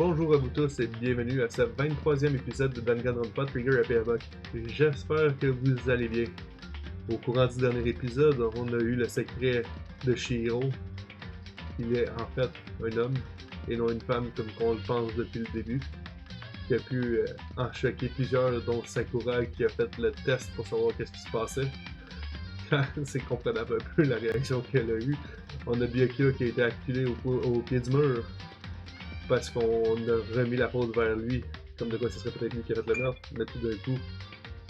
Bonjour à vous tous et bienvenue à ce 23e épisode de Danganronpa Trigger et Havoc. J'espère que vous allez bien. Au courant du dernier épisode, on a eu le secret de Shihiro. Il est en fait un homme et non une femme comme on le pense depuis le début, qui a pu en choquer plusieurs, dont Sakura qui a fait le test pour savoir qu'est-ce qui se passait. C'est comprenable un peu la réaction qu'elle a eue. On a Byakuya qui a été acculé au pied du mur parce qu'on a remis la faute vers lui, comme de quoi ce serait peut-être lui qui a fait le meurtre, mais tout d'un coup,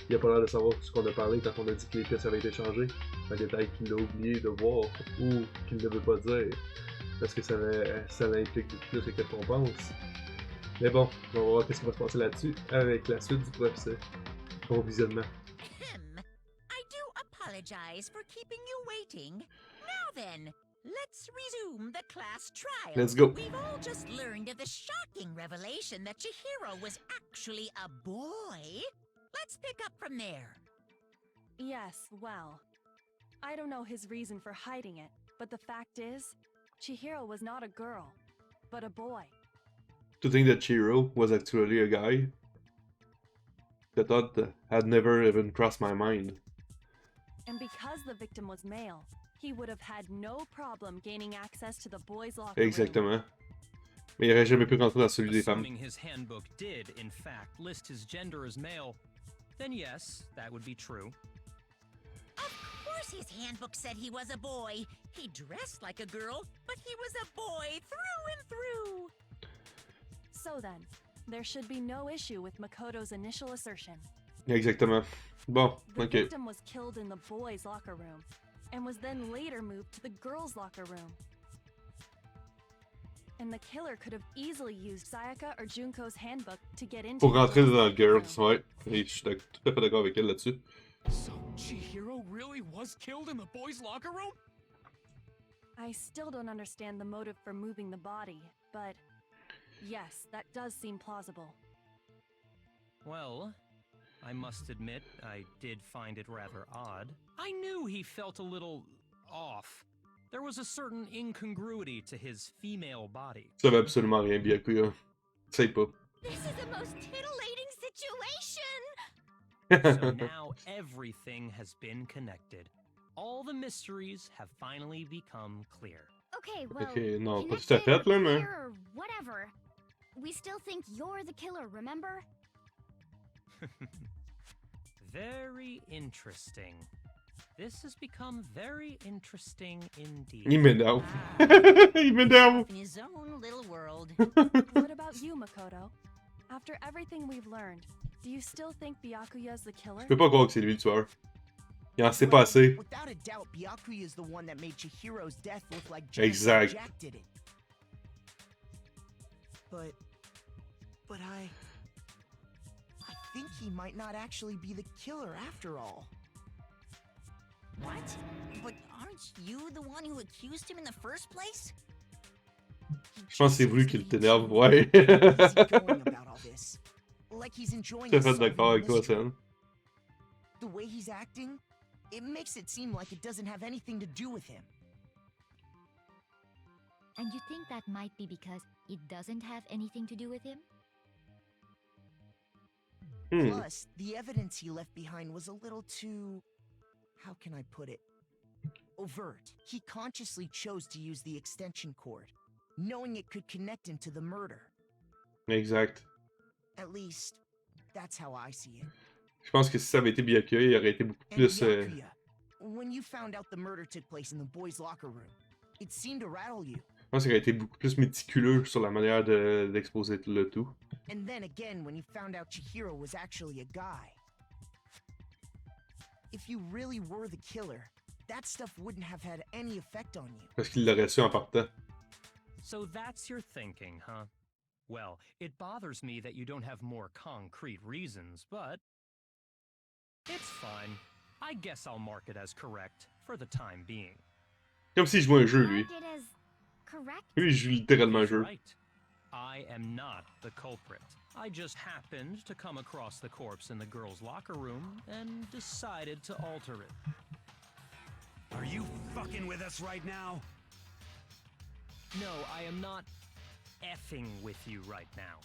il a pas l'air de savoir ce qu'on a parlé quand on a dit que les pièces avaient été changées. Un détail qu'il a oublié de voir ou qu'il ne veut pas dire, parce que ça l'implique beaucoup plus que ce qu'on pense. Mais bon, on va voir ce qui va se passer là-dessus avec la suite du procès. Bon visionnement. I do apologize for keeping you waiting. Now then, let's resume the class trial. Let's go. We've all just learned of the shocking revelation that Chihiro was actually a boy. Let's pick up from there. Yes, well, I don't know his reason for hiding it, but the fact is, Chihiro was not a girl, but a boy. To think that Chihiro was actually a guy, the thought had never even crossed my mind. And because the victim was male, he would have had no problem gaining access to the boys' locker room. Exactement. Mais il aurait jamais pu rentrer dans celui des femmes. Assuming his handbook did, in fact, list his gender as male, then yes, that would be true. Of course his handbook said he was a boy. He dressed like a girl, but he was a boy through and through. So then, there should be no issue with Makoto's initial assertion. Exactement. Bon, The ok. victim was killed in the boys' locker room, and was then later moved to the girls' locker room. And the killer could have easily used Sayaka or Junko's handbook to get into Pour rentrer the dans le girls' girls, locker room. ouais. Et je suis tout à fait d'accord avec elle là-dessus. So Chihiro really was killed in the boys' locker room? I still don't understand the motive for moving the body, but yes, that does seem plausible. Well, I must admit, I did find it rather odd. I knew he felt a little off. There was a certain incongruity to his female body. Ça veut absolument rien, Byakuya. Sais pas. This is the most titillating situation. So now everything has been connected. All the mysteries have finally become clear. Okay, well, Ok, non, pas tout connected à fait, là, or mais... clear or whatever. We still think you're the killer, remember? Very interesting. This has become very interesting indeed. Il m'énerve. Il m'énerve. In his own little world. What about you, Makoto? After everything we've learned, do you still think Byakuya's the killer? Je peux pas croire que c'est lui le tueur. Il en sait pas assez. Without a doubt, Byakuya is the one that made Chihiro's death look like Exact. Jack did it. But I think he might not actually be the killer after all. What? But aren't you the one who accused him in the first place? Je pense que c'est voulu qu'il t'énerve, ouais. How's he going about all this? Like he's enjoying Tout à fait solving d'accord avec the toi, mystery. Sam. The way he's acting, it makes it seem like it doesn't have anything to do with him. And you think that might be because it doesn't have anything to do with him? Plus, the evidence he left behind was a little too... how can I put it? Overt. He consciously chose to use the extension cord, knowing it could connect him to the murder. Exact. At least, that's how I see it. Je pense que si ça avait été Byakuya, il aurait été beaucoup And plus... Byakuya, when you found out the murder took place in the boys' locker room, it seemed to rattle you. Je pense qu'il aurait été beaucoup plus méticuleux sur la manière d'exposer le tout. And then again, when you found out Chihiro was actually a guy. If you really were the killer, that stuff wouldn't have had any effect on you. Parce qu'il l'aurait su en partant. So that's your thinking, huh? Well, it bothers me that you don't have more concrete reasons, but it's fine. I guess I'll mark it as correct for the time being. Comme s'il jouait un jeu, lui. Mark it as correct? Lui, il joue littéralement un jeu. Right. I am not the culprit. I just happened to come across the corpse in the girls' locker room and decided to alter it. Are you fucking with us right now? No, I am not. effing with you right now.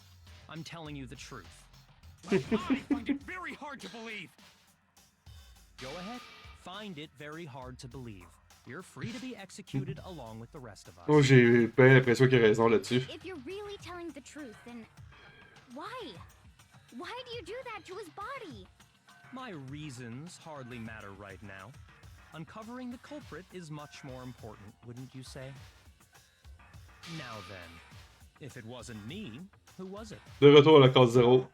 I'm telling you the truth. Well, I find it very hard to believe. Go ahead. Find it very hard to believe. You're free to be executed along with the rest of us. Oh, j'ai bien l'impression qu'il a raison là-dessus. If you're really telling the truth, then why? Why do you do that to his body? My reasons hardly matter right now. Uncovering the culprit is much more important, wouldn't you say? Now then, if it wasn't me, who was it? De retour à la case 0.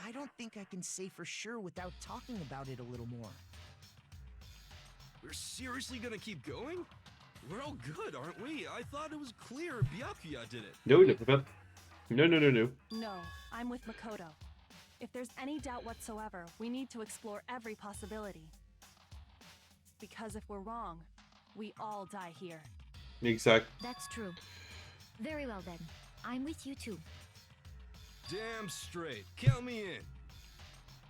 I don't think I can say for sure without talking about it a little more. We're seriously gonna keep going? We're all good, aren't we? I thought it was clear Byakuya did it. No, il l'a pas fait. No. No, I'm with Makoto. If there's any doubt whatsoever, we need to explore every possibility. Because if we're wrong, we all die here. Exact. That's true. Very well then. I'm with you too. Damn straight. Count me in.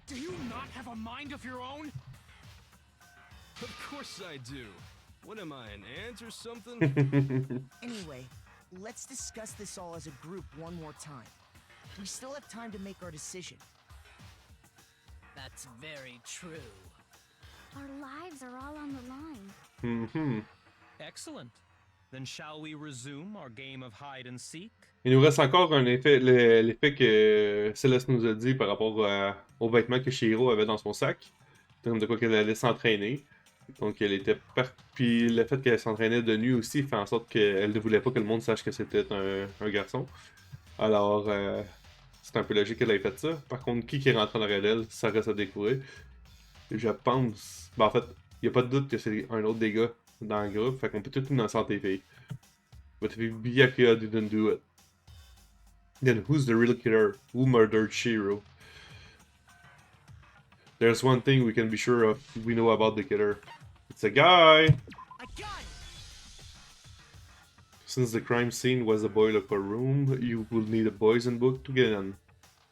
Do you not have a mind of your own? Of course I do. What am I, an ant or something? Anyway, let's discuss this all as a group one more time. We still have time to make our decision. That's very true. Our lives are all on the line. Excellent. Then shall we resume our game of hide and seek? Il nous reste encore un effet, l'effet que Céleste nous a dit par rapport aux vêtements que Shihiro avait dans son sac. Comme de quoi qu'elle allait s'entraîner. Donc elle était puis le fait qu'elle s'entraînait de nuit aussi fait en sorte qu'elle ne voulait pas que le monde sache que c'était un garçon. Alors c'est un peu logique qu'elle ait fait ça. Par contre, qui est rentré en arrière d'elle, ça reste à découvrir. Je pense... Ben, en fait, il n'y a pas de doute que c'est un autre des gars dans le groupe, fait qu'on peut tout innocenter les filles. But if Byakuya didn't do it, then who's the real killer? Who murdered Shiro? There's one thing we can be sure of. We know about the killer. It's a guy! A gun! Since the crime scene was a boy locker room, you will need a boy's handbook to get in.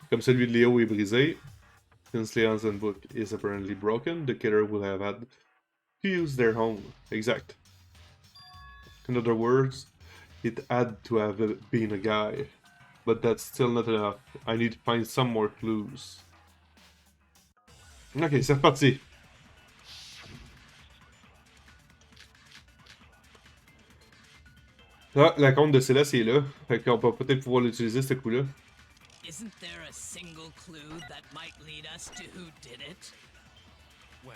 Comme celui de Léo est brisé, since Leon's handbook is apparently broken, the killer will have had to use their own. Exact. In other words, it had to have been a guy. But that's still not enough. I need to find some more clues. Ok, c'est reparti. Ah, la compte de Céleste est là. Fait qu'on va peut-être pouvoir l'utiliser ce coup-là. Isn't there a single clue that might lead us to who did it? Well,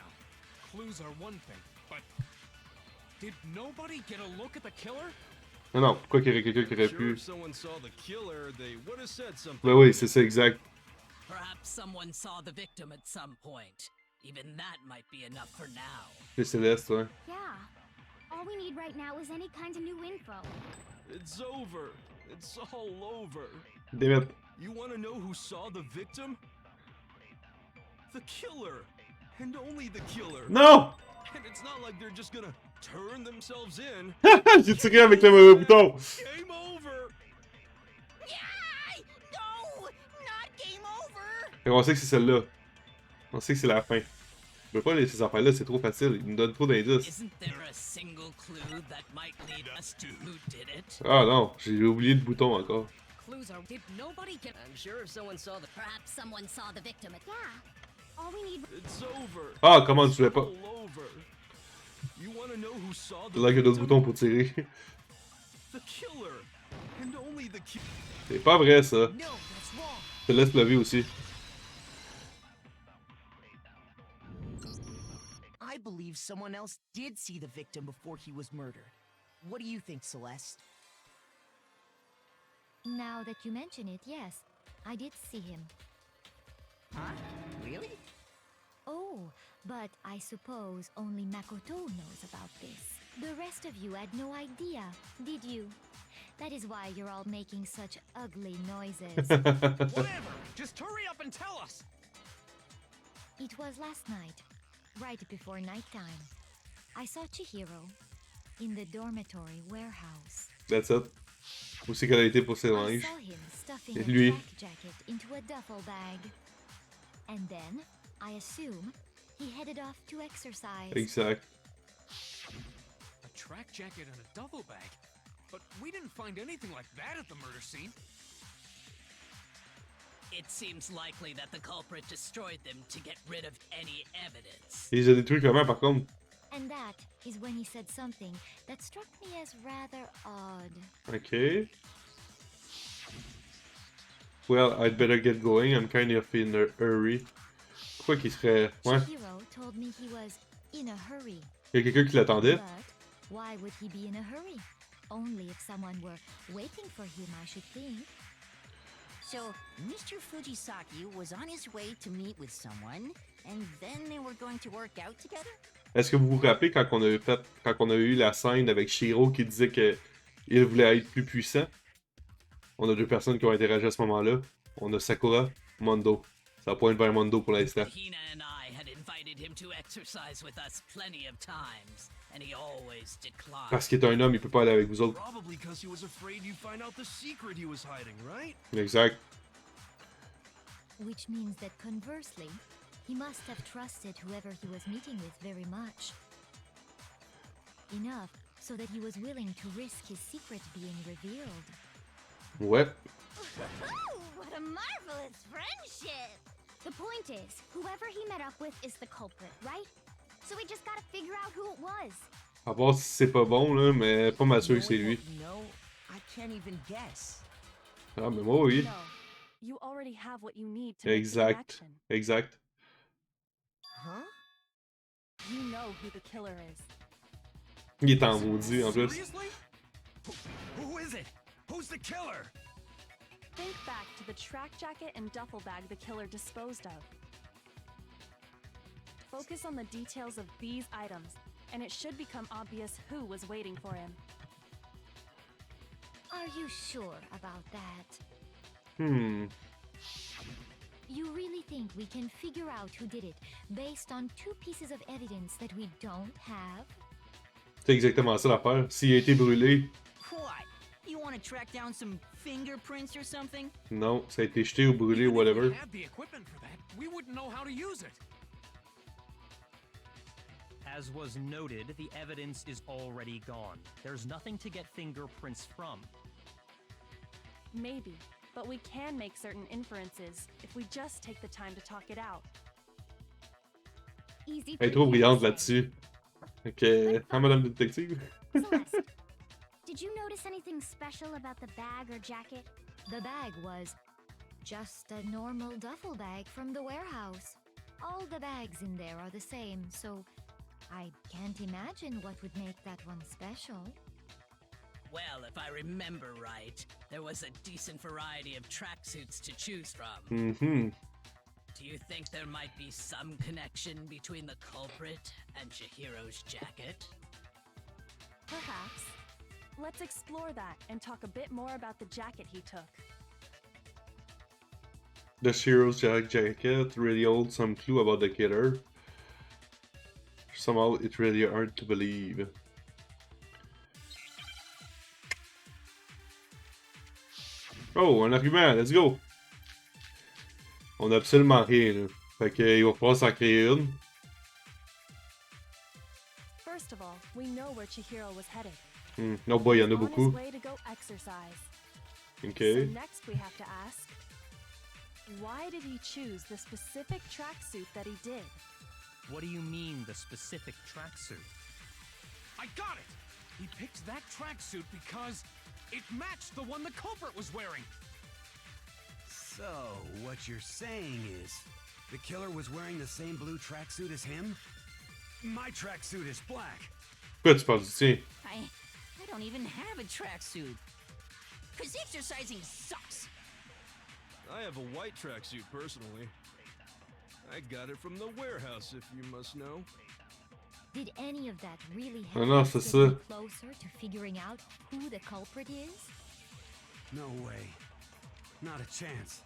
clues are one thing, but did nobody get a look at the killer? Non, non, pourquoi qu'il y aurait quelqu'un qui aurait Sure, pu... if someone saw the killer, they would have said something. Ben oui, c'est ça, exact. Perhaps someone saw the victim at some point. Even that might be enough for now. C'est Céleste, ouais. Yeah. All we need right now is any kind of new info. It's over. It's all over. Damn it. You want to know who saw the victim? The killer. And only the killer. Non! And it's not like they're just gonna turn themselves in. J'ai tiré avec le mauvais bouton. Game over. Yeah! No! Not game over! Fait qu'on sait que c'est celle-là. On sait que c'est la fin. Je peux pas laisser ces affaires-là, c'est trop facile. Ils nous donnent trop d'indices. Isn't there a single clue that might lead us to who did it? Ah non, j'ai oublié le bouton encore. Clues are. Did nobody get? I'm sure if someone saw the... Perhaps someone saw the victim. Yeah. All we need. It's over. Ah, comment tu l'as pas? All over. You want to know who saw the Là qu'il y a d'autres victim? boutons pour tirer. The killer. And only the killer. C'est pas vrai ça. No, that's wrong. Je te laisse la vie aussi. I believe someone else did see the victim before he was murdered. What do you think, Celeste? Now that you mention it, yes, I did see him. Huh? Really? Oh, but I suppose only Makoto knows about this. The rest of you had no idea, did you? That is why you're all making such ugly noises. Whatever! Just hurry up and tell us! It was last night, right before nighttime. I saw Chihiro in the dormitory warehouse. That's it. Où c'est qu'elle a été pour ses I linges? saw him stuffing Et a lui? track jacket into a duffel bag. And then, I assume, he headed off to exercise. Exact. A track jacket and a duffel bag? but we didn't find anything like that at the murder scene. It seems likely that the culprit destroyed them to get rid of any evidence. Il les a détruits comment, par contre? And that is when he said something that struck me as rather odd. Okay. Well, I'd better get going. I'm kind of in a hurry. Pourquoi qu'il serait... Ouais. Chihiro told me he was in a hurry. Il y a quelqu'un qui l'attendait. But why would he be in a hurry? Only if someone were waiting for him, I should think. So, Mr. Fujisaki was on his way to meet with someone, and then they were going to work out together? Est-ce que vous vous rappelez quand on a eu la scène avec Shiro qui disait que il voulait être plus puissant? On a deux personnes qui ont interagi à ce moment-là. On a Sakura, Mondo. Ça pointe vers Mondo pour l'instant. Hina and I had invited him to exercise with us plenty of times, and he always declined. Parce qu'il est un homme, il peut pas aller avec vous autres. Probably because he was afraid you'd find out the secret he was hiding, right? Exact. Which means that conversely, he must have trusted whoever he was meeting with very much. Enough so that he was willing to risk his secret being revealed. Ouais. What a marvelous friendship! The point is, whoever he met up with is the culprit, right? So we just gotta figure out who it was. À voir si c'est pas bon, là, mais pas mal sûr que c'est lui. No, I can't even guess. Ah, mais moi, oui. No, you already have what you need to make the Exact. connection. Exact. Huh? You know who the killer is. Il est en maudit, en plus. Seriously? Who is it? Who's the killer? Think back to the track jacket and duffel bag the killer disposed of. Focus on the details of these items, and it should become obvious who was waiting for him. Are you sure about that? Hmm. You really think we can figure out who did it based on two pieces of evidence that we don't have? C'est exactement ça l'affaire. S'il a été brûlé, What? You want to track down some fingerprints or something? non. Ça a été jeté ou brûlé ou If whatever. we had the equipment for that, we wouldn't know how to use it. As was noted, the evidence is already gone. There's nothing to get fingerprints from. Maybe, but we can make certain inferences if we just take the time to talk it out. Easy Elle est for trop you to brillante say. là-dessus. Ok. Ah, madame le détective. Celeste, did you notice anything special about the bag or jacket? The bag was just a normal duffel bag from the warehouse. All the bags in there are the same, so I can't imagine what would make that one special. Well, if I remember right, there was a decent variety of tracksuits to choose from. Mhm. Do you think there might be some connection between the culprit and Chihiro's jacket? Perhaps. Let's explore that and talk a bit more about the jacket he took. The Shiro's jacket really holds some clue about the killer. Somehow it's really hard to believe. Oh, un argument, let's go! On a absolument rien, là. Fait que, il va falloir s'en créer une. First of all, we know where Chihiro was headed. Oh boy, il y en a On beaucoup. his way to go exercise. Ok. So next we have to ask, why did he choose the specific tracksuit that he did? What do you mean, the specific tracksuit? I got it! He picked that tracksuit because it matched the one the culprit was wearing. So, what you're saying is, the killer was wearing the same blue tracksuit as him? My tracksuit is black. Pourquoi tu penses du tien? I don't even have a tracksuit. Cause exercising sucks. I have a white tracksuit personally. I got it from the warehouse, if you must know. Did any of that really Ah help non, us c'est get ça. you closer to figuring out who the culprit is? No way. Not a chance.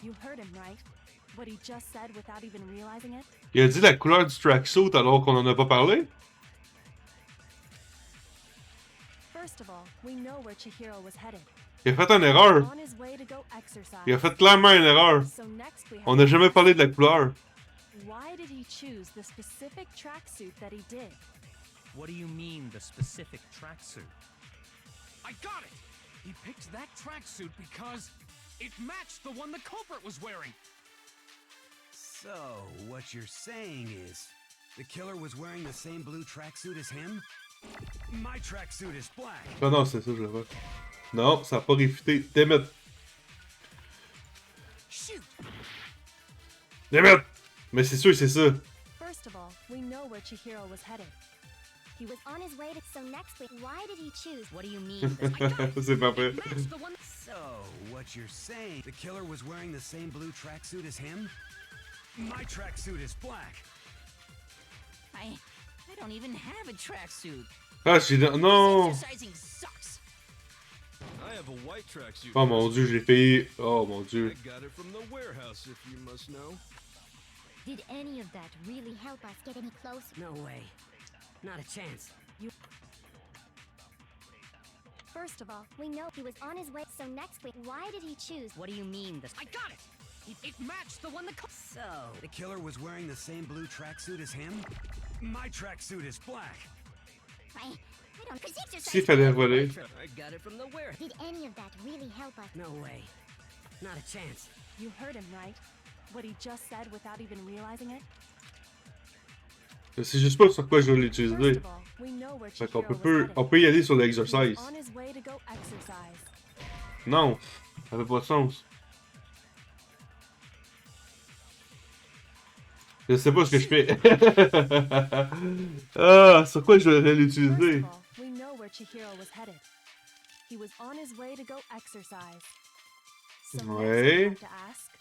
You heard him, right? What he just said without even realizing it? Il a dit la couleur du tracksuit alors qu'on en a pas parlé? First of all, we know where Chihiro was headed. Il a fait une erreur. On his way to go exercise. Il a fait clairement une erreur. So next we have On n'a to jamais ask, parlé de la couleur. why did he choose the specific tracksuit that he did? What do you mean, the specific tracksuit? I got it! He picked that tracksuit because it matched the one the culprit was wearing. So, what you're saying is, the killer was wearing the same blue tracksuit as him? My tracksuit is black. Ah non, c'est ça, je le vois. Non, ça n'a pas réfuté. Damn it! Shoot! Damn it! Mais c'est sûr, c'est ça. First of all, we know where Chihiro was headed. He was on his way to. So next week, why did he choose? What do you mean? C'est parfait. Matched the one. So, what you're saying, the killer was wearing the same blue tracksuit as him? My tracksuit is black. I don't even have a tracksuit. Ah, j'ai... Non! Exercising sucks. I have a white tracksuit. Oh mon dieu, j'ai payé... Oh mon dieu. I got it from the warehouse, if you must know. Did any of that really help us get any closer? No way. Not a chance. First of all, we know he was on his way. So next week, why did he choose? What do you mean? I got it! It matched the one the So, The killer was wearing the same blue tracksuit as him? My tracksuit is black. I don't. Cause S'il fallait voler. I got it from the where? Did any of that really help us? No way. Not a chance. You heard him, right? What he just said without even realizing it? Je sais juste pas sur quoi je vais First l'utiliser. of all, we know where Fait Chihiro qu'on was peut, headed. on peut y aller sur He was l'exercice. on his way to go exercise. Non, ça fait pas de sens. Je sais pas ce que je fais. Ah, sur quoi je vais l'utiliser? First of all, we know where Chihiro was headed. He was on his way to go exercise. So next we Ouais. have to ask,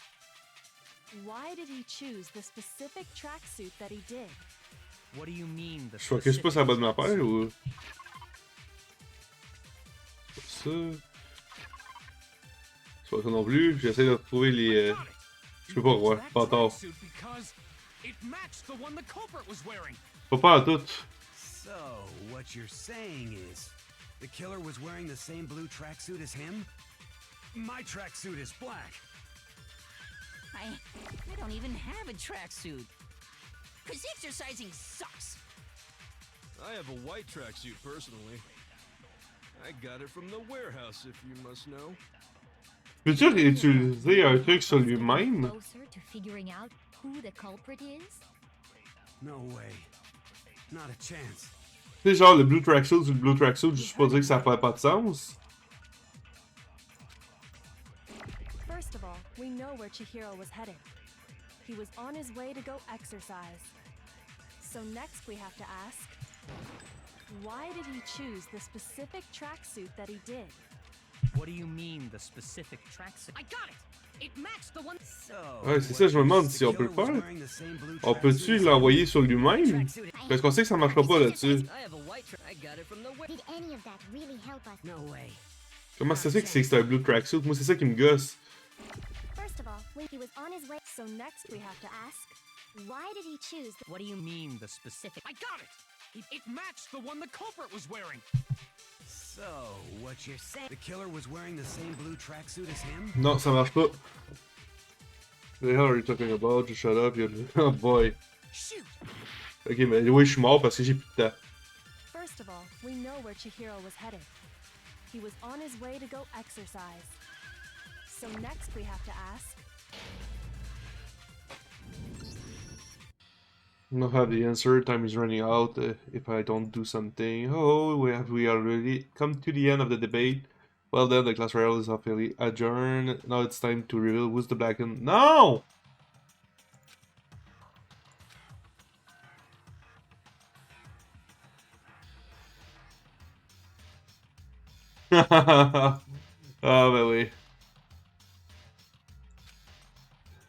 why did he choose the specific tracksuit that he did? What do you mean, the Je focus pas sur la bonne specific affaire tracksuit? ou... Ça... C'est pas ça non plus, j'essaie de retrouver les... Je peux pas revoir, pas tard. because it matched the one the culprit was wearing. Pas à tout. So, what you're saying is, the killer was wearing the same blue tracksuit as him? My tracksuit is black. I don't even have a tracksuit. Cause exercising sucks. I have a white tracksuit, personally. I got it from the warehouse, if you must know. Peux-tu réutiliser un truc sur lui-même? Closer to figuring out who the culprit is? No way. Not a chance. Tu sais, genre le blue tracksuit sur le blue tracksuit, je suis pas dire que ça fait pas de sens. First of all, we know where Chihiro was headed. He was on his way to go exercise. So next we have to ask, why did he choose the specific tracksuit that he did? What do you mean, the specific tracksuit? I got it! It matched the one. So, Ouais, c'est ça, je me demande si on peut le faire. On peut-tu l'envoyer sur lui-même? Parce qu'on sait que ça marchera pas là-dessus. I have a white I got it from the where? Did any of that really help us? No way. Comment ça se fait que c'est un blue tracksuit? Moi, c'est ça qui me gosse. First of all, he was on his way. So next we have to ask, why did he choose? What do you mean, the specific? I got it! It matched the one the culprit was wearing. So, what you're saying, the killer was wearing the same blue tracksuit as him? Non, ça marche pas. The hell are you talking about? Just shut up, you... Oh boy. Shoot! Ok, mais oui, je suis mort parce que j'ai plus de temps. First of all, we know where Chihiro was headed. He was on his way to go exercise. So next we have to ask, Not have the answer. Time is running out. If I don't do something. Oh, we already come to the end of the debate. Well then, the class trial is officially adjourned. Now it's time to reveal who's the black and... No! Ah, ben oui.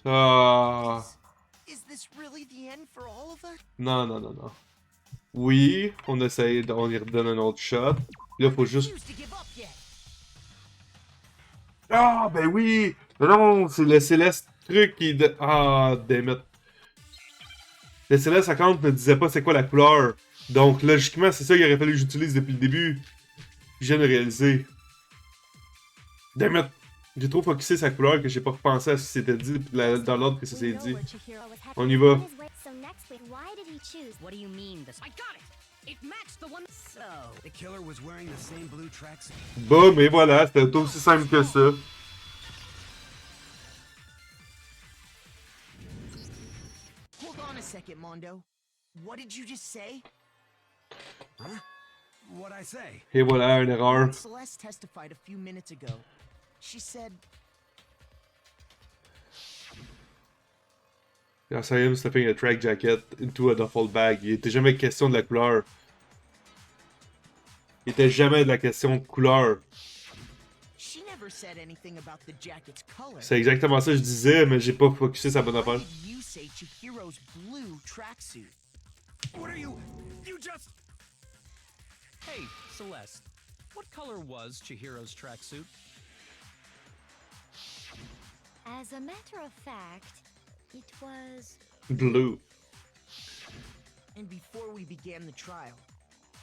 Ah... Is this really the end for all of us? Non, non, non, non. Oui, on essaye, on y redonne un autre shot. Là, faut juste... Refuse to give up yet. Ah, ben oui! Non, c'est le céleste truc qui... Ah, damn it. Le céleste account ne disait pas c'est quoi la couleur. Donc, logiquement, c'est ça qu'il aurait fallu que j'utilise depuis le début. Je viens de réaliser. Damn it! J'ai trop focusé sa couleur que j'ai pas repensé à ce qui s'était dit dans l'ordre que ça We s'est know dit. where Chihiro was headed. On y He va. was on his way. So next week, why did he choose? What do you mean, the... I got it! It matched the one. So, the killer was wearing the same blue tracksuit. Bon, mais voilà, c'était aussi simple que ça. Hold on a second, Mondo. What did you just say? Huh? What'd I say? Et voilà, une erreur. Celeste testified a few minutes ago. She said... I saw him stuffing a track jacket into a duffel bag. Il était jamais question de la couleur. Il était jamais de la question de couleur. She never said anything about the jacket's color. C'est exactement ça que je disais, mais j'ai pas focusé sa bonne affaire. Why did you say Chihiro's blue tracksuit? What are you? You just... Hey, Celeste. What color was Chihiro's tracksuit? As a matter of fact, it was... Blue. And before we began the trial,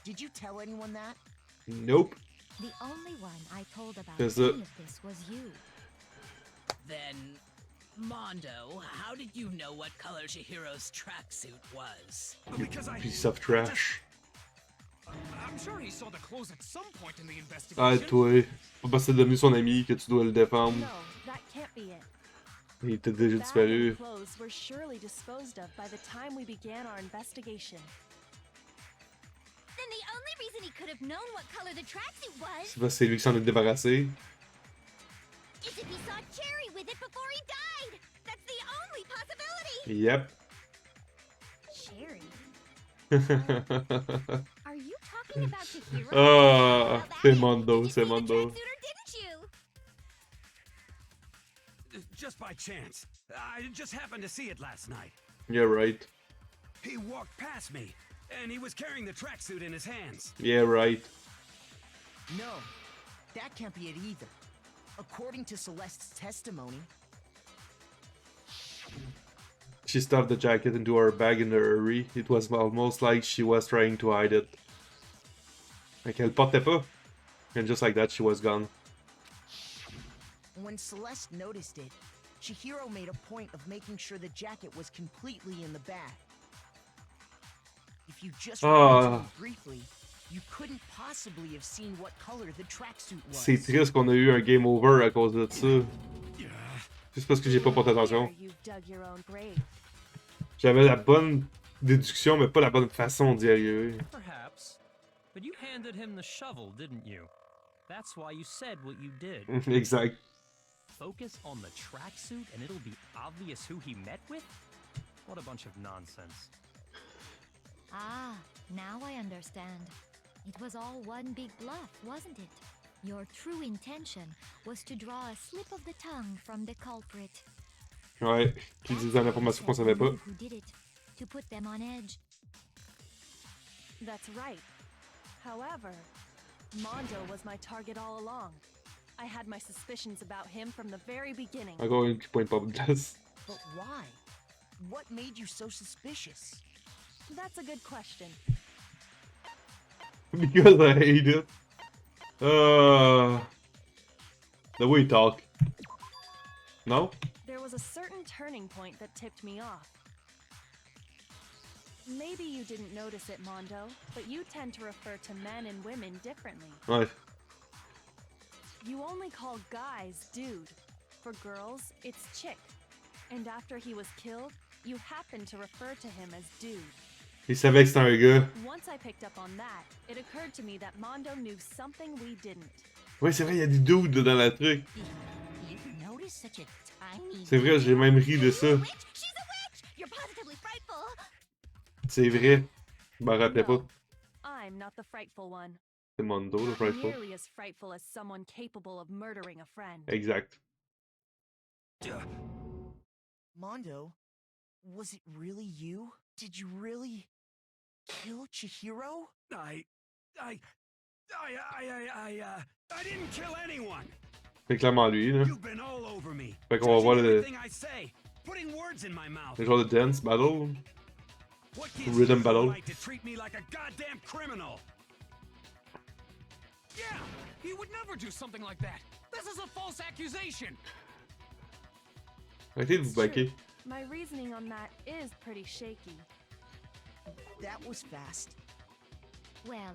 did you tell anyone that? Nope. The only one I told about Is any it- of this was you. Then, Mondo, how did you know what color Chihiro's tracksuit was? Because I... Piece of trash. I'm sure he saw the clothes at some point in the Ah, investigation. toi. Pas parce que c'est devenu son ami que tu dois le défendre. No, that can't be it. Il était déjà Bag disparu. and clothes were surely disposed of by the time we began our investigation. Then the only reason he could have known what color the tracksuit was C'est parce que c'est lui qui s'en est débarrassé. is if he saw Cherry with it before he died. That's the only possibility. Yep. Cherry? Are you talking about Chihiro? Ah, Well, c'est that- Mondo, did you c'est see the Mondo. tracksuit or didn't you? Just by chance. I just happened to see it last night. Yeah, right. He walked past me, and he was carrying the tracksuit in his hands. Yeah, right. No, that can't be it either. According to Celeste's testimony, She stuffed the jacket into her bag in a hurry. It was almost like she was trying to hide it. Fait qu'elle portait pas. And just like that, she was gone. when Celeste noticed it, Chihiro made a point of making sure the jacket was completely in the bag. If you just read it briefly, you couldn't possibly have seen what color the tracksuit was. C'est triste qu'on a eu un game over à cause de ça. Juste parce que j'ai pas porté attention. Here you've dug your own grave. J'avais la bonne déduction, mais pas la bonne façon d'y arriver. Perhaps. But you handed him the shovel, didn't you? That's why you said what you did. Exact. Focus on the tracksuit and it'll be obvious who he met with? What a bunch of nonsense. Ah, now I understand. It was all one big bluff, wasn't it? Your true intention was to draw a slip of the tongue from the culprit. Ouais, qui disait l'information qu'on savait pas. Who did it? To put them on edge. That's right. However, Mondo was my target all along. I had my suspicions about him from the very beginning. Encore une qui pointe pas de place. But why? What made you so suspicious? That's a good question. Because I hate it. The way you talk. No? There was a certain turning point that tipped me off. Maybe you didn't notice it, Mondo, but you tend to refer to men and women differently. Ouais. You only call guys dude. For girls, it's chick. And after he was killed, you happen to refer to him as dude. Il savait que c'était un gars. Once I picked up on that, it occurred to me that Mondo knew something we didn't. Ouais, c'est vrai, il y a des dudes dans la truc. You notice such a tiny... C'est vrai, j'ai même ri de ça. Witch? She's a witch! You're positively frightful! C'est vrai. Je m'en rappelais pas. No, I'm not the frightful one. C'est Mondo, le Not frightful. nearly as frightful as someone capable of murdering a friend. Exact. Mondo, was it really you? Did you really kill Chihiro? I didn't kill anyone. C'est clairement lui, là. You've been all over me. Fait qu'on va voir le, Everything I say, putting words in my mouth. le genre de dance battle. What gives Rhythm you battle. the right to treat me like a goddamn criminal? Yeah, he would never do something like that. This is a false accusation. Arrêtez de vous baquer. My reasoning on that is pretty shaky. That was fast. Well,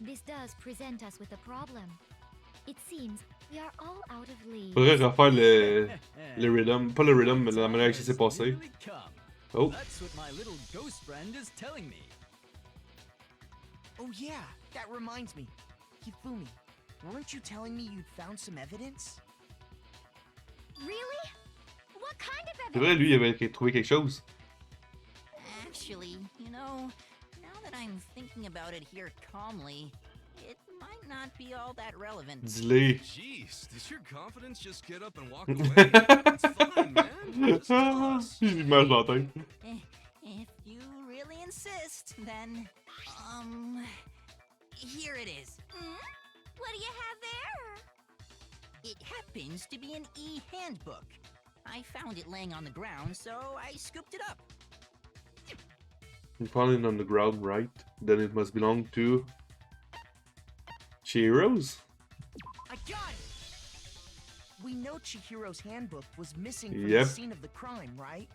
this does present us with a problem. It seems we are all out of leads. Faudrait refaire le rhythm, pas le rhythm, mais la manière que ça s'est passé. Oh. That's what my little ghost friend is telling me. Oh yeah, that reminds me. Hifumi, weren't you telling me you'd found some evidence? Really? What kind of C'est vrai, lui, il avait trouvé quelque chose. Actually, you know, now that I'm thinking about it here calmly, it might not be all that relevant. Dis-le. Jeez, does your confidence just get up and walk away? It's fine, man. Just tell us. J'ai l'image dans la tête. If you really insist, then, here it is. What do you have there? It happens to be an e-handbook. I found it laying on the ground, so I scooped it up. You found it on the ground, right? Then it must belong to Chihiro's? I got it! We know Chihiro's handbook was missing from Yep. the scene of the crime, right?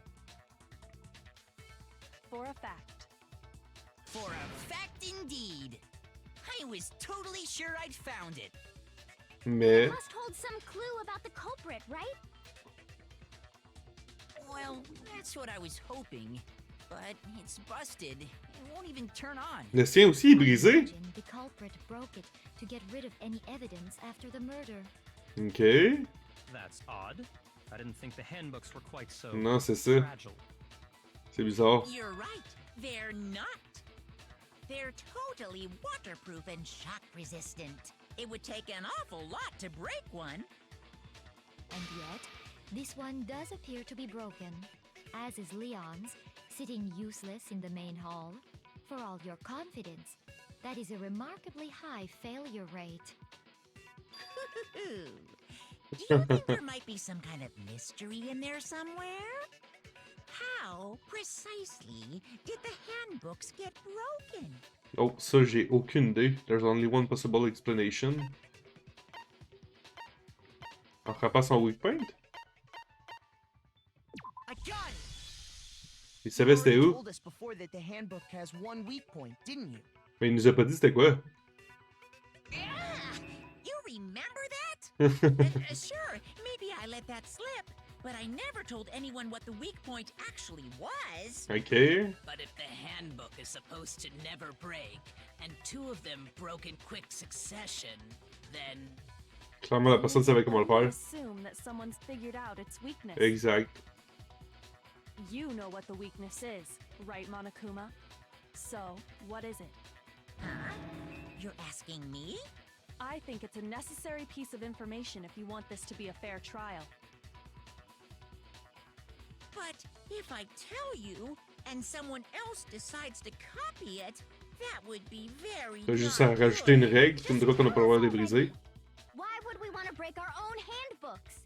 For a fact. For a fact indeed. I was totally sure I'd found it. Mais... Must hold some clue about the culprit, right? Well, that's what I was hoping. But it's busted. It won't even turn on. Le sien aussi est brisé. The culprit broke it to get rid of any evidence after the murder. Ok. That's odd. I didn't think the handbooks were quite so Non, c'est ça. fragile. C'est bizarre. You're right. They're not. They're totally waterproof and shock resistant. It would take an awful lot to break one. And yet, this one does appear to be broken, as is Leon's, sitting useless in the main hall. For all your confidence, that is a remarkably high failure rate. Do you think there might be some kind of mystery in there somewhere? How precisely did the handbooks get broken? Oh, ça, j'ai aucune idée. There's only one possible explanation. On frappant son weak point? I got it! Il savait c'était You où? told us before that the handbook has one weak point, didn't you? Mais il nous a pas dit c'était quoi. Ah, you remember that? Sure, maybe I let that slip, but I never told anyone what the weak point actually was. Ok. But if the handbook is supposed to never break, and two of them broke in quick succession, then... Clairement, la personne savait comment le faire. Assume that someone's figured out its weakness. Exact. You know what the weakness is, right, Monokuma? So, what is it? Huh? You're asking me? I think it's a necessary piece of information if you want this to be a fair trial. But if I tell you, and someone else decides to copy it, that would be very T'as juste not à rajouter une good. règle, tu me diras qu'on n'a pas le droit de les briser. Why would we want to break our own handbooks?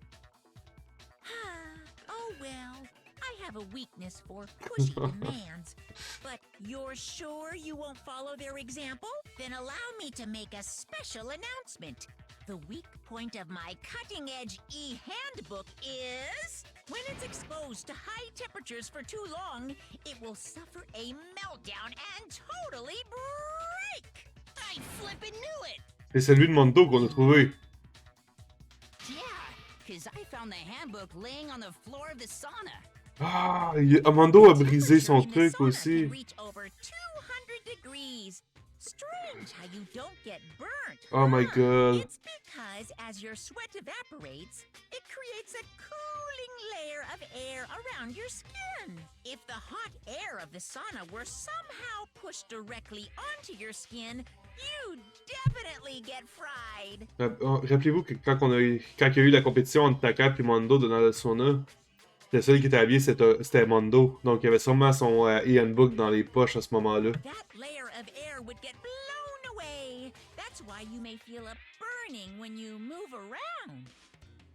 Oh well, I have a weakness for pushy demands. But you're sure you won't follow their example? Then allow me to make a special announcement. The weak point of my cutting-edge e-handbook is... when it's exposed to high temperatures for too long, it will suffer a meltdown and totally break! I flippin' knew it! Et c'est lui de Mondo qu'on a trouvé. Yeah, because I found the handbook laying on the floor of the sauna. Ah, Mondo a brisé son Temperature in the truc sauna aussi. can reach over 200 degrees. Strange how you don't get burnt. Oh my god. It's because as your sweat evaporates, it creates a cooling layer of air around your skin. If the hot air of the sauna were somehow pushed directly onto your skin, you'd definitely get fried. Rappelez-vous que quand il y a eu la compétition entre Taka et Mondo dans le sauna, le seul qui était habillé c'était Mondo. Donc il avait sûrement son e-handbook dans les poches à ce moment-là. That layer of air would get blown away. That's why you may feel a burning when you move around.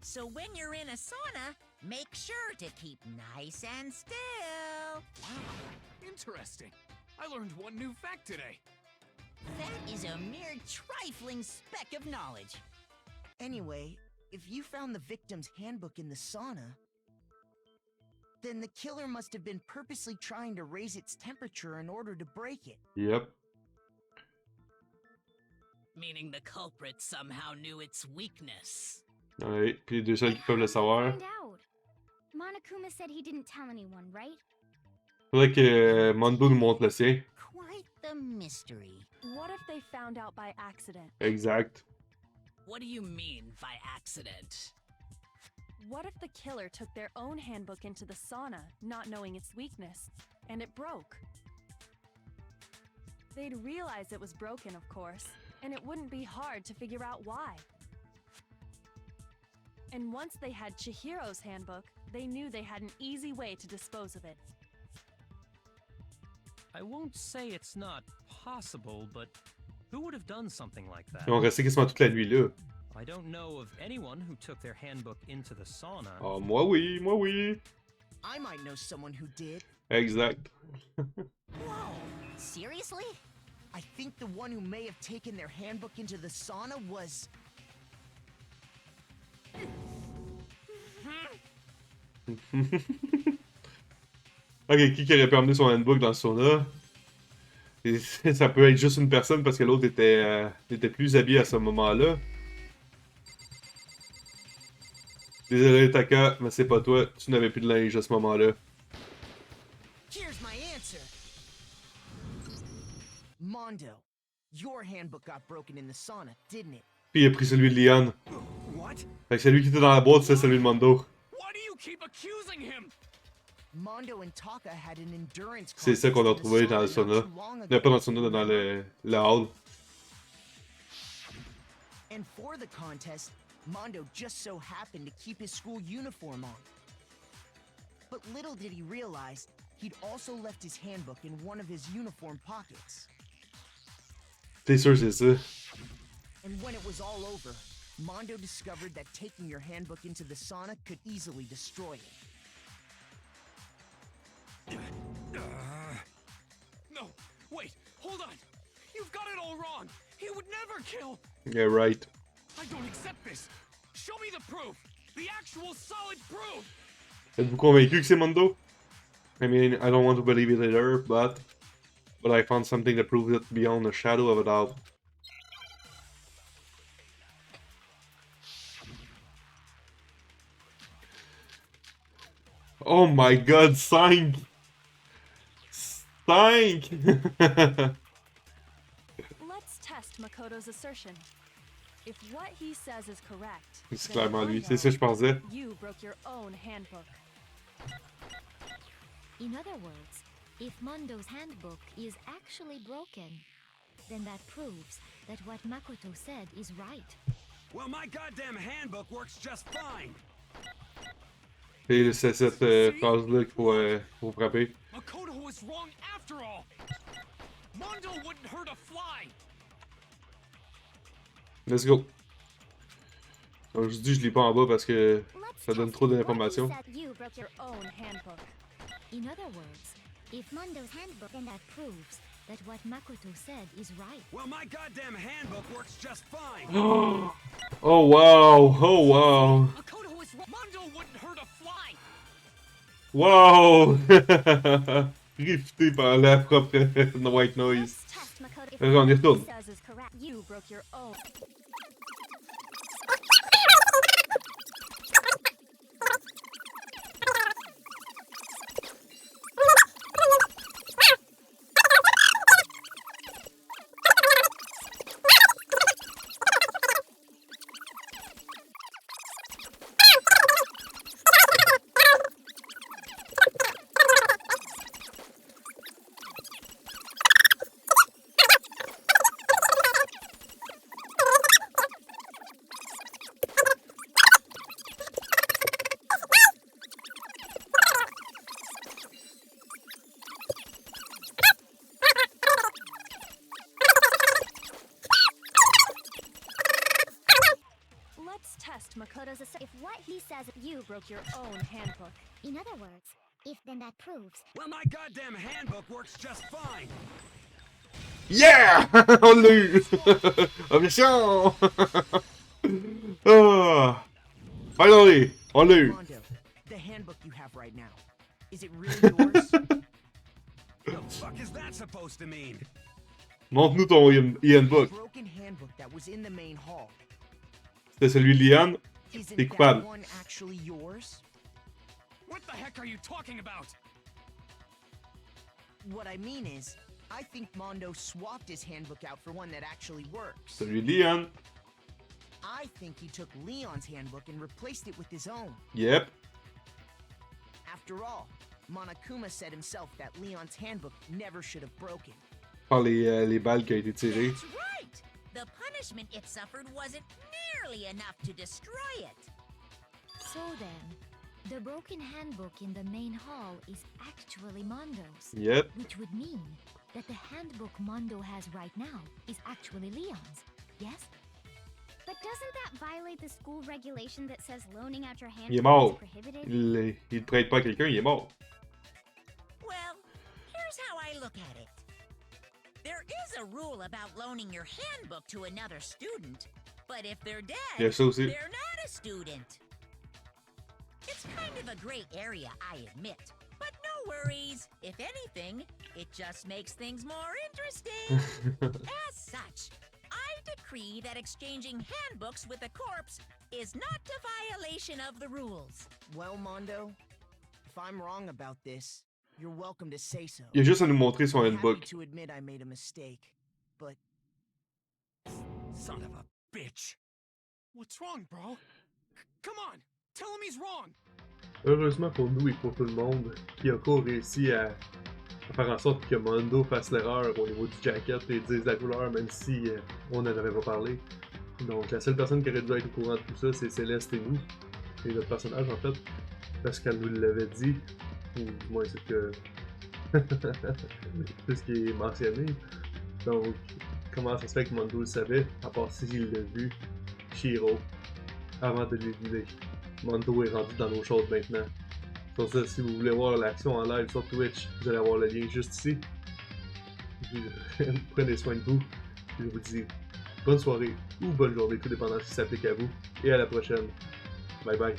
So when you're in a sauna, make sure to keep nice and still. Wow, interesting. I learned one new fact today. That is a mere trifling speck of knowledge. Anyway, if you found the victim's handbook in the sauna, then the killer must have been purposely trying to raise its temperature in order to break it. Yep. meaning the culprit somehow knew its weakness. Ouais, puis les deux seuls qui peuvent le savoir. Find out. Monokuma said he didn't tell anyone, right? Faudrait que Mondo nous montre le sien. Quite the mystery. What if they found out by accident? Exact. What do you mean by accident? What if the killer took their own handbook into the sauna, not knowing its weakness, and it broke? They'd realize it was broken, of course, and it wouldn't be hard to figure out why. And once they had Chihiro's handbook, they knew they had an easy way to dispose of it. I won't say it's not possible, but who would have done something like that? Ils ont resté quasiment toute la nuit là. I don't know of anyone who took their handbook into the sauna. Oh, moi oui, moi oui. I might know someone who did. Exact. Whoa! Seriously? I think the one who may have taken their handbook into the sauna was... Ok, qui aurait pu emmener son handbook dans le sauna? Et ça peut être juste une personne parce que l'autre était plus habillé à ce moment-là. Désolé Taka, mais c'est pas toi, tu n'avais plus de linge à ce moment-là. Here's my answer. Mondo, your handbook got broken in the sauna, didn't it? Puis il a pris celui de Liane. What? Fait que celui qui était dans la boîte, c'est celui de Mondo. Why do you keep accusing him? Mondo and Taka had an endurance C'est ça qu'on a contest in trouvé the dans le sauna sauna. not too long Non, ago. pas dans le sauna, dans le hall. And for the contest, Mondo just so happened to keep his school uniform on. But little did he realize, he'd also left his handbook in one of his uniform pockets. T'es sûr c'est ça? And when it was all over, Mondo discovered that taking your handbook into the sauna could easily destroy it. No, wait, hold on. You've got it all wrong. He would never kill. Yeah, right. I don't accept this. Show me the proof. The actual solid proof. Êtes-vous convaincu que c'est Mondo? I mean, I don't want to believe it either, but I found something that proves it beyond a shadow of a doubt. Oh my god, 5! 5! Let's test Makoto's assertion. If what he says is correct, C'est then clairement lui, Mondo, c'est ça que je pensais. you broke your own handbook. In other words, if Mondo's handbook is actually broken, then that proves that what Makoto said is right. Well, my goddamn handbook works just fine. Et c'est cette phrase-là qu'il faut frapper. Makoto was wrong after all. Mondo wouldn't hurt a fly. Let's go. Comme je dis, je lis pas en bas parce que ça donne trop d'informations. You broke your own handbook. In other words, if Mondo's handbook, then that proves that what Makoto said is right. Well, my goddamn handbook works just fine. Oh wow! Oh wow! Makoto was wrong. Mondo wouldn't hurt a fly. Wow! Rifté par la propre white noise. Let's test Makoto. If On y what he retourne. says is correct, you broke your own. Let's test Makoto's assertion. If what he says, you broke your own handbook. In other words, if then that proves... Well, my goddamn handbook works just fine. Yeah! On l'a eu! Objection! Ah! Finally! On l'a eu! Mondo, the handbook you have right now, is it really yours? The fuck is that supposed to mean? Montre-nous ton handbook. Broken handbook that was in the main hall. C'était celui de Leon. Isn't T'es that coupable. one actually yours? What the heck are you talking about? What I mean is, I think Mondo swapped his handbook out for one that actually works. Celui de Leon. I think he took Leon's handbook and replaced it with his own. Yep. After all, Monokuma said himself that Leon's handbook never should have broken. Par les balles qui ont été tirées. That's right! The punishment it suffered wasn't nearly enough to destroy it. So then, the broken handbook in the main hall is actually Mondo's. Yep. Which would mean that the handbook Mondo has right now is actually Leon's. Yes? But doesn't that violate the school regulation that says loaning out your Il est handbook mort. is prohibited? Il prête pas à quelqu'un, il est mort. Well, here's how I look at it. There is a rule about loaning your handbook to another student, but if they're dead, Il y a ça aussi. they're not a student. It's kind of a gray area, I admit. But no worries. If anything, it just makes things more interesting. As such, I decree that exchanging handbooks with a corpse is not a violation of the rules. Well, Mondo, if I'm wrong about this, you're welcome to say so. Il y a juste à nous montrer son I'm handbook. happy to admit I made a mistake, but Son of a bitch. What's wrong, bro? Come on, tell him he's wrong. Heureusement pour nous et pour tout le monde, Kyoko réussit à faire en sorte que Mondo fasse l'erreur au niveau du jacket et dise la couleur, même si on n'en avait pas parlé. Donc la seule personne qui aurait dû être au courant de tout ça, c'est Céleste et nous, et notre personnage en fait, parce qu'elle nous l'avait dit, ou du moins c'est que c'est ce qui est mentionné. Donc comment ça se fait que Mondo le savait, à part s'il l'a vu, Shiro, avant de lui guider. Mondo est rendu dans l'eau chaude maintenant. Sur ça, si vous voulez voir l'action en live sur Twitch, vous allez avoir le lien juste ici. Prenez soin de vous. Je vous dis bonne soirée ou bonne journée, tout dépendant si ça s'applique à vous. Et à la prochaine. Bye bye.